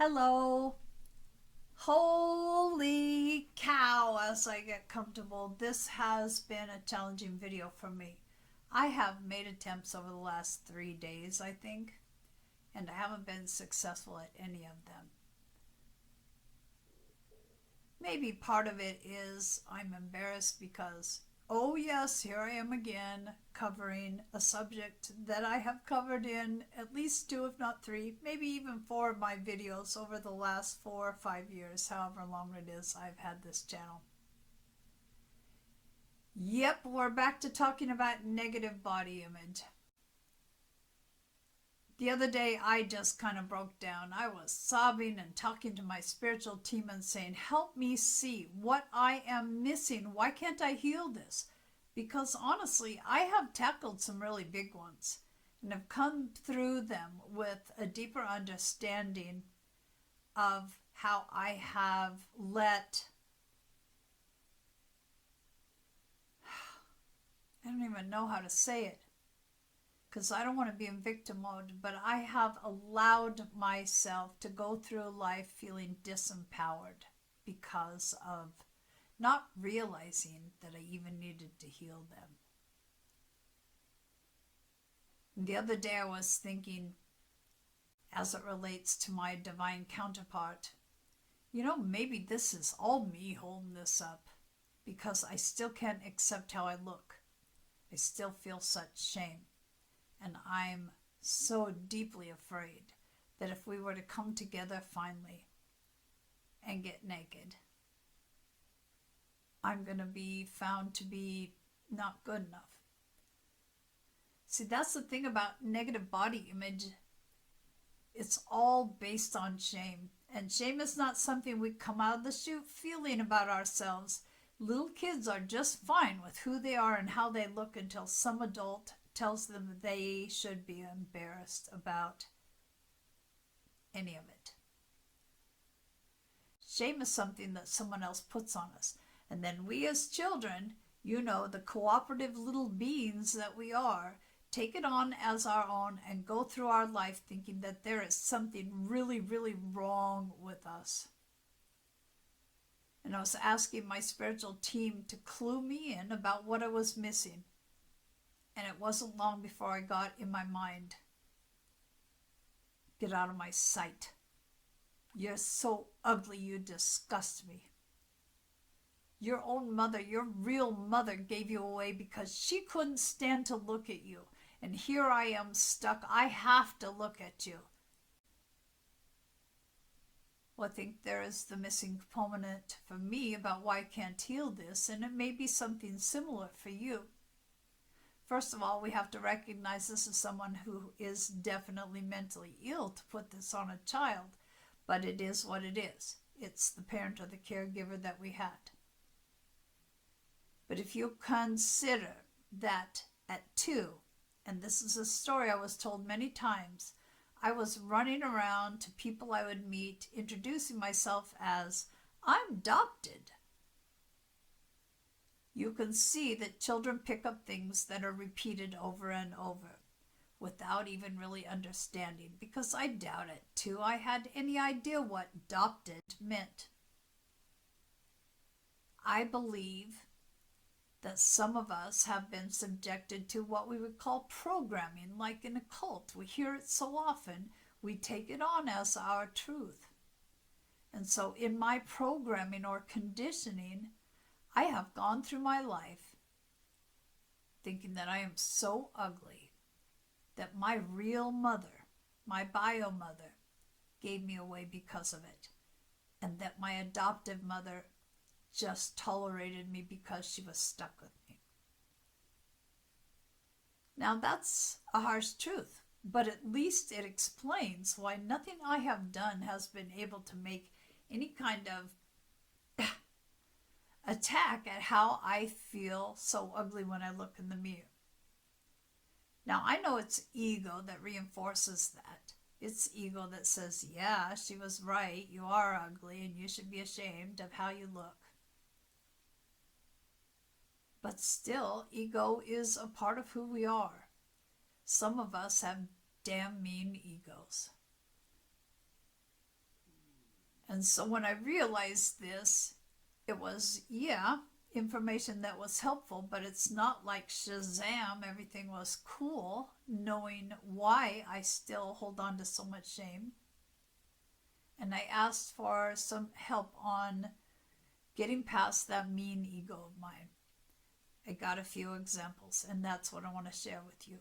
Hello. Holy cow, as I get comfortable. This has been a challenging video for me. I have made attempts over the last 3 days, I think, and I haven't been successful at any of them. Maybe part of it is I'm embarrassed because, oh yes, here I am again covering a subject that I have covered in at least two, if not three, maybe even four of my videos over the last 4 or 5 years, however long it is I've had this channel. Yep, we're back to talking about negative body image. The other day, I just kind of broke down. I was sobbing and talking to my spiritual team and saying, help me see what I am missing. Why can't I heal this? Because honestly, I have tackled some really big ones and have come through them with a deeper understanding of how I have I don't even know how to say it, because I don't want to be in victim mode, but I have allowed myself to go through life feeling disempowered because of not realizing that I even needed to heal them. And the other day I was thinking, as it relates to my divine counterpart, maybe this is all me holding this up because I still can't accept how I look. I still feel such shame. And I'm so deeply afraid that if we were to come together finally and get naked, I'm going to be found to be not good enough. See, that's the thing about negative body image. It's all based on shame. And shame is not something we come out of the chute feeling about ourselves. Little kids are just fine with who they are and how they look until some adult tells them that they should be embarrassed about any of it. Shame is something that someone else puts on us. And then we as children, the cooperative little beings that we are, take it on as our own and go through our life thinking that there is something really, really wrong with us. And I was asking my spiritual team to clue me in about what I was missing. And it wasn't long before I got in my mind, get out of my sight. You're so ugly, you disgust me. Your own mother, your real mother, gave you away because she couldn't stand to look at you. And here I am stuck. I have to look at you. Well, I think there is the missing component for me about why I can't heal this, and it may be something similar for you. First of all, we have to recognize this is someone who is definitely mentally ill to put this on a child, but it is what it is. It's the parent or the caregiver that we had. But if you consider that at 2, and this is a story I was told many times, I was running around to people I would meet, introducing myself as, I'm adopted. You can see that children pick up things that are repeated over and over without even really understanding, because I doubt it too. I had any idea what adopted meant. I believe that some of us have been subjected to what we would call programming, like in a cult. We hear it so often, we take it on as our truth. And so in my programming or conditioning, I have gone through my life thinking that I am so ugly that my real mother, my bio mother, gave me away because of it, and that my adoptive mother just tolerated me because she was stuck with me. Now that's a harsh truth, but at least it explains why nothing I have done has been able to make any kind of attack at how I feel so ugly when I look in the mirror. Now I know it's ego that reinforces that. It's ego that says, yeah, she was right, you are ugly and you should be ashamed of how you look. But still, ego is a part of who we are. Some of us have damn mean egos. And so when I realized this, it was, yeah, information that was helpful, but it's not like Shazam, everything was cool, knowing why I still hold on to so much shame. And I asked for some help on getting past that mean ego of mine. I got a few examples, and that's what I want to share with you.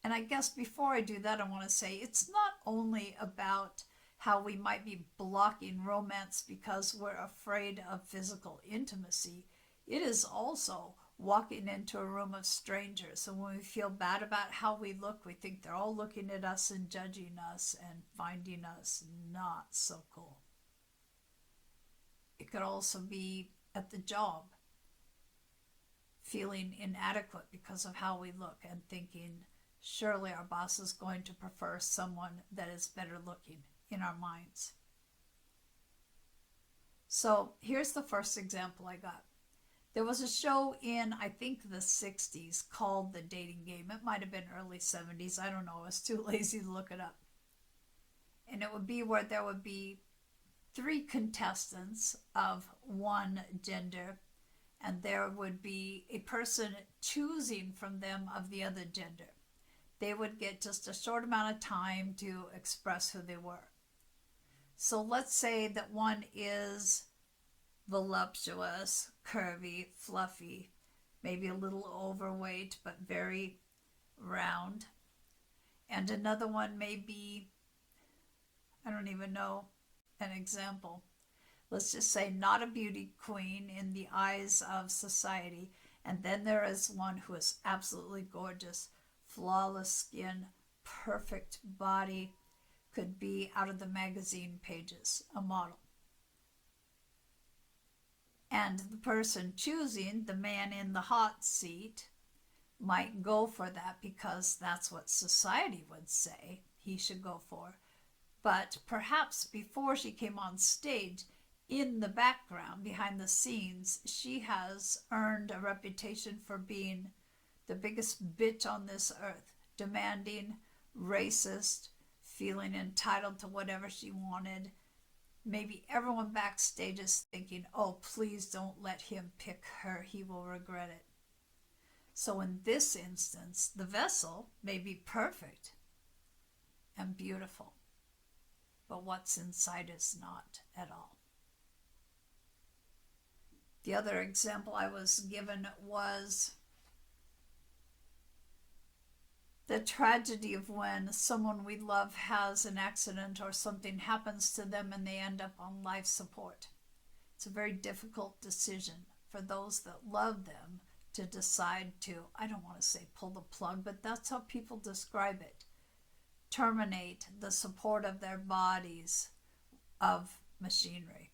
And I guess before I do that, I want to say it's not only about how we might be blocking romance because we're afraid of physical intimacy. It is also walking into a room of strangers. And when we feel bad about how we look, we think they're all looking at us and judging us and finding us not so cool. It could also be at the job, feeling inadequate because of how we look and thinking, surely our boss is going to prefer someone that is better looking in our minds. So here's the first example I got. There was a show in, I think, the 60s called The Dating Game. It might have been early 70s. I don't know. I was too lazy to look it up. And it would be where there would be 3 contestants of one gender, and there would be a person choosing from them of the other gender. They would get just a short amount of time to express who they were. So let's say that one is voluptuous, curvy, fluffy, maybe a little overweight, but very round. And another one may be, I don't even know an example. Let's just say not a beauty queen in the eyes of society. And then there is one who is absolutely gorgeous, flawless skin, perfect body, could be out of the magazine pages, a model. And the person choosing, the man in the hot seat, might go for that because that's what society would say he should go for. But perhaps before she came on stage, in the background, behind the scenes, she has earned a reputation for being the biggest bitch on this earth, demanding, racist, feeling entitled to whatever she wanted. Maybe everyone backstage is thinking, oh, please don't let him pick her. He will regret it. So in this instance, the vessel may be perfect and beautiful, but what's inside is not at all. The other example I was given was the tragedy of when someone we love has an accident or something happens to them and they end up on life support. It's a very difficult decision for those that love them to decide to, I don't want to say pull the plug, but that's how people describe it, terminate the support of their bodies of machinery.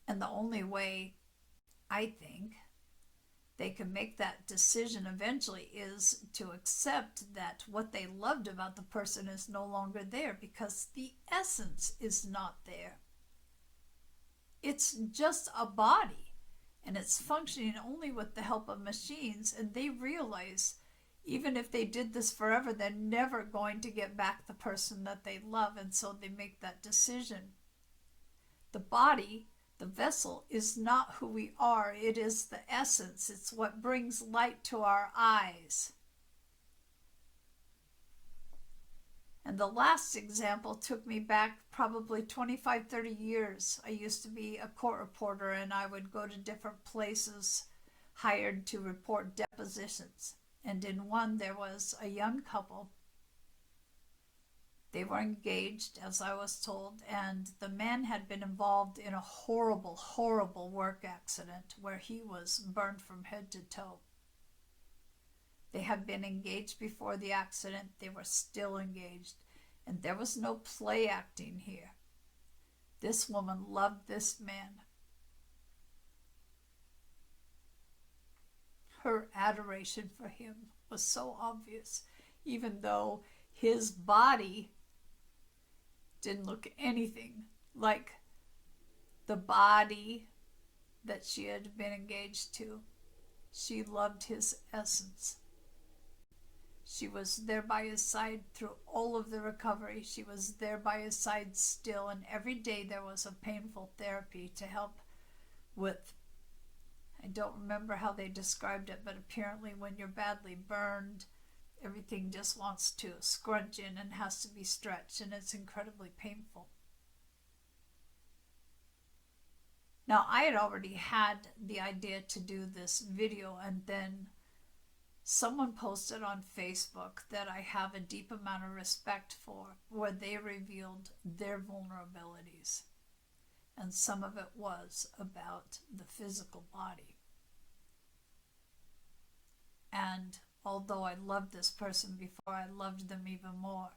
And the only way, I think, they can make that decision eventually is to accept that what they loved about the person is no longer there because the essence is not there. It's just a body, and it's functioning only with the help of machines, and they realize even if they did this forever, they're never going to get back the person that they love, and so they make that decision. The body, the vessel, is not who we are. It is the essence. It's what brings light to our eyes. And the last example took me back probably 25, 30 years. I used to be a court reporter, and I would go to different places hired to report depositions. And in one, there was a young couple. They were engaged, as I was told, and the man had been involved in a horrible, horrible work accident where he was burned from head to toe. They had been engaged before the accident. They were still engaged, and there was no play acting here. This woman loved this man. Her adoration for him was so obvious, even though his body didn't look anything like the body that she had been engaged to. She loved his essence. She was there by his side through all of the recovery. She was there by his side still, and every day there was a painful therapy to help with, I don't remember how they described it, but apparently when you're badly burned, everything just wants to scrunch in and has to be stretched, and it's incredibly painful. Now, I had already had the idea to do this video, and then someone posted on Facebook that I have a deep amount of respect for, where they revealed their vulnerabilities. And some of it was about the physical body. And although I loved this person before, I loved them even more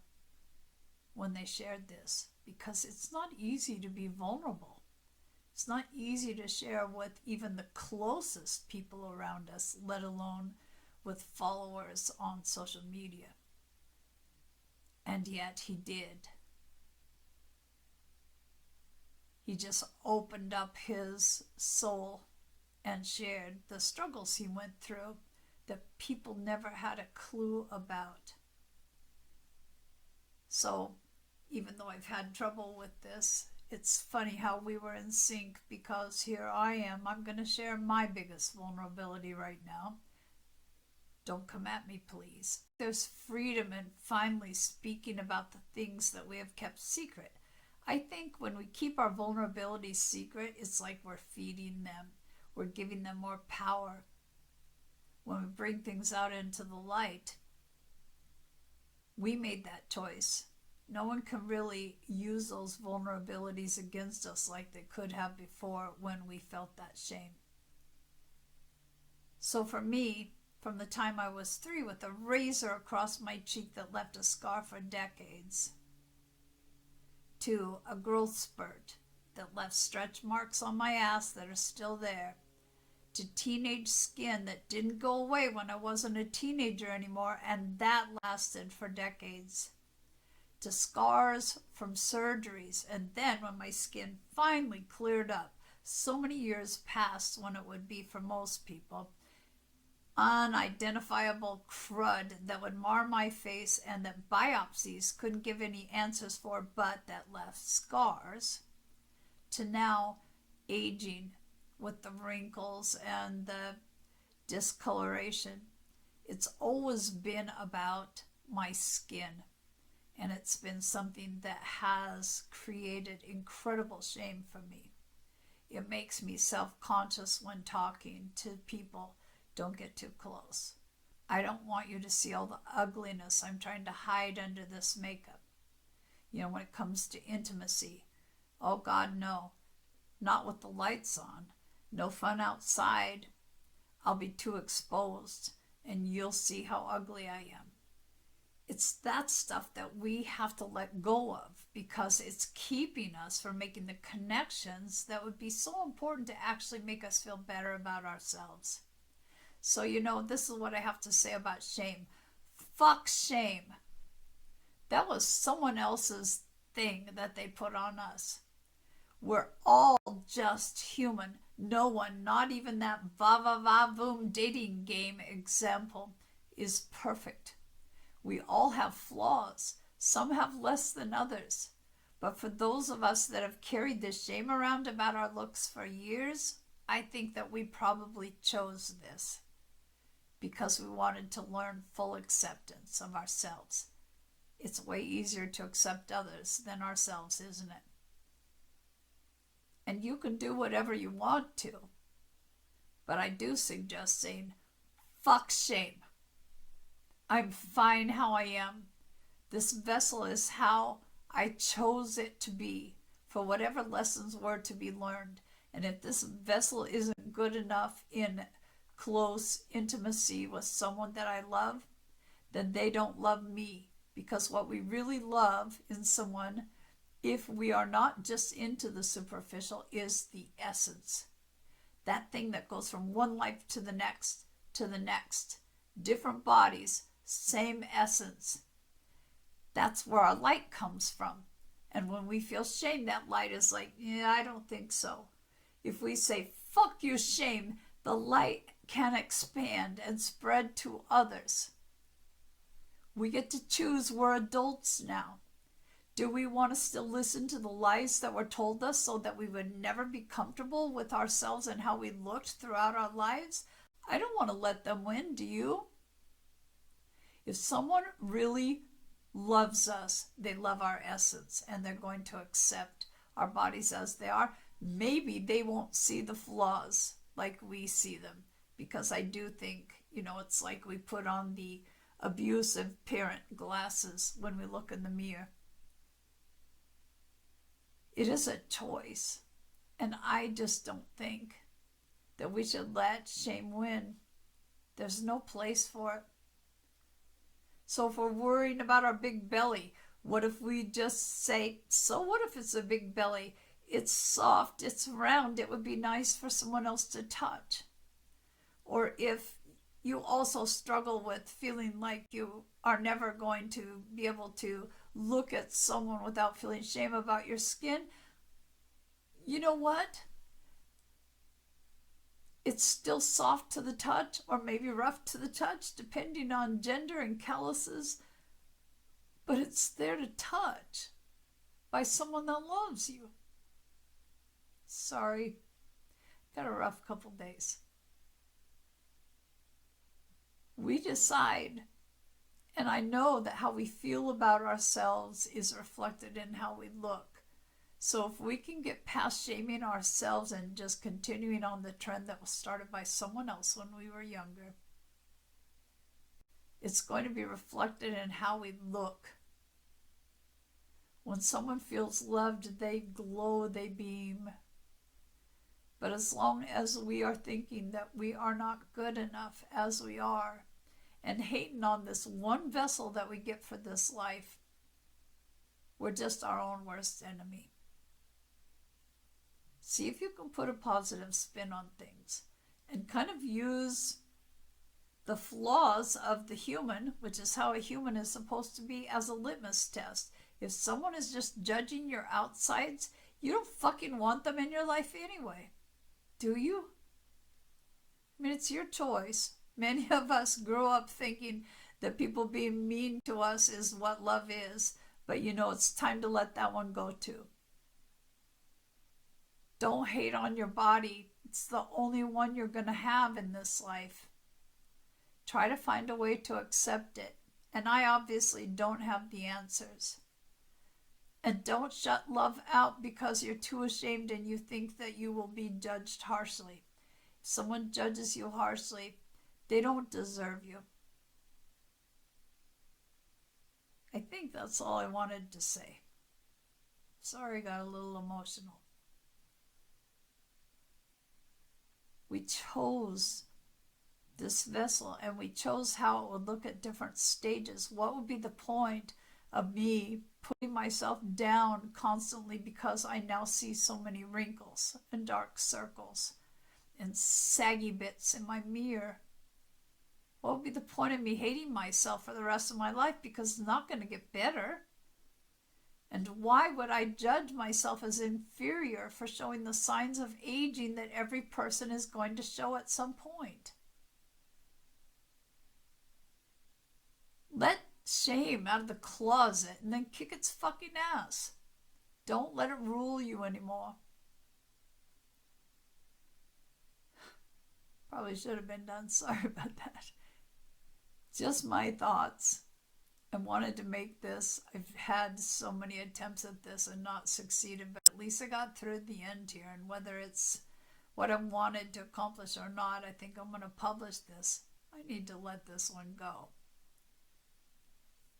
when they shared this, because it's not easy to be vulnerable. It's not easy to share with even the closest people around us, let alone with followers on social media. And yet he did. He just opened up his soul and shared the struggles he went through that people never had a clue about. So even though I've had trouble with this, it's funny how we were in sync, because here I am. I'm going to share my biggest vulnerability right now. Don't come at me, please. There's freedom in finally speaking about the things that we have kept secret. I think when we keep our vulnerabilities secret, it's like we're feeding them. We're giving them more power. When we bring things out into the light, we made that choice. No one can really use those vulnerabilities against us like they could have before when we felt that shame. So for me, from the time I was 3 with a razor across my cheek that left a scar for decades, to a growth spurt that left stretch marks on my ass that are still there, to teenage skin that didn't go away when I wasn't a teenager anymore, and that lasted for decades, to scars from surgeries, and then when my skin finally cleared up, so many years passed when it would be for most people, unidentifiable crud that would mar my face and that biopsies couldn't give any answers for, but that left scars, to now aging with the wrinkles and the discoloration. It's always been about my skin, and it's been something that has created incredible shame for me. It makes me self-conscious when talking to people. Don't get too close. I don't want you to see all the ugliness I'm trying to hide under this makeup. You know, when it comes to intimacy, oh God, no. Not with the lights on. No fun outside. I'll be too exposed, and you'll see how ugly I am. It's that stuff that we have to let go of, because it's keeping us from making the connections that would be so important to actually make us feel better about ourselves. So, you know, this is what I have to say about shame. Fuck shame. That was someone else's thing that they put on us. We're all just human. No one, not even that va-va-va-voom dating game example, is perfect. We all have flaws. Some have less than others. But for those of us that have carried this shame around about our looks for years, I think that we probably chose this because we wanted to learn full acceptance of ourselves. It's way easier to accept others than ourselves, isn't it? And you can do whatever you want to. But I do suggest saying, fuck shame. I'm fine how I am. This vessel is how I chose it to be, for whatever lessons were to be learned. And if this vessel isn't good enough in close intimacy with someone that I love, then they don't love me. Because what we really love in someone, if we are not just into the superficial, is the essence. That thing that goes from one life to the next, to the next. Different bodies, same essence. That's where our light comes from. And when we feel shame, that light is like, yeah, I don't think so. If we say, fuck you, shame, the light can expand and spread to others. We get to choose. We're adults now. Do we want to still listen to the lies that were told us so that we would never be comfortable with ourselves and how we looked throughout our lives? I don't want to let them win, do you? If someone really loves us, they love our essence, and they're going to accept our bodies as they are. Maybe they won't see the flaws like we see them, because I do think, it's like we put on the abusive parent glasses when we look in the mirror. It is a choice, and I just don't think that we should let shame win. There's no place for it. So if we're worrying about our big belly, what if we just say, so what if it's a big belly? It's soft, it's round, it would be nice for someone else to touch. Or if you also struggle with feeling like you are never going to be able to look at someone without feeling shame about your skin, you know what? It's still soft to the touch, or maybe rough to the touch, depending on gender and calluses, but it's there to touch by someone that loves you. Sorry, got a rough couple days. We decide, and I know that how we feel about ourselves is reflected in how we look. So if we can get past shaming ourselves and just continuing on the trend that was started by someone else when we were younger, it's going to be reflected in how we look. When someone feels loved, they glow, they beam. But as long as we are thinking that we are not good enough as we are, and hating on this one vessel that we get for this life, we're just our own worst enemy. See if you can put a positive spin on things and kind of use the flaws of the human, which is how a human is supposed to be, as a litmus test. If someone is just judging your outsides, you don't fucking want them in your life anyway. Do you? I mean, it's your choice. Many of us grew up thinking that people being mean to us is what love is, but it's time to let that one go too. Don't hate on your body. It's the only one you're going to have in this life. Try to find a way to accept it. And I obviously don't have the answers. And don't shut love out because you're too ashamed and you think that you will be judged harshly. If someone judges you harshly, they don't deserve you. I think that's all I wanted to say. Sorry, I got a little emotional. We chose this vessel, and we chose how it would look at different stages. What would be the point of me putting myself down constantly because I now see so many wrinkles and dark circles and saggy bits in my mirror? What would be the point of me hating myself for the rest of my life, because it's not going to get better? And why would I judge myself as inferior for showing the signs of aging that every person is going to show at some point? Let shame out of the closet and then kick its fucking ass. Don't let it rule you anymore. Probably should have been done. Sorry about that. Just my thoughts. I wanted to make this. I've had so many attempts at this and not succeeded, but at least I got through the end here. And whether it's what I wanted to accomplish or not, I think I'm going to publish this. I need to let this one go.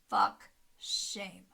Fuck shame.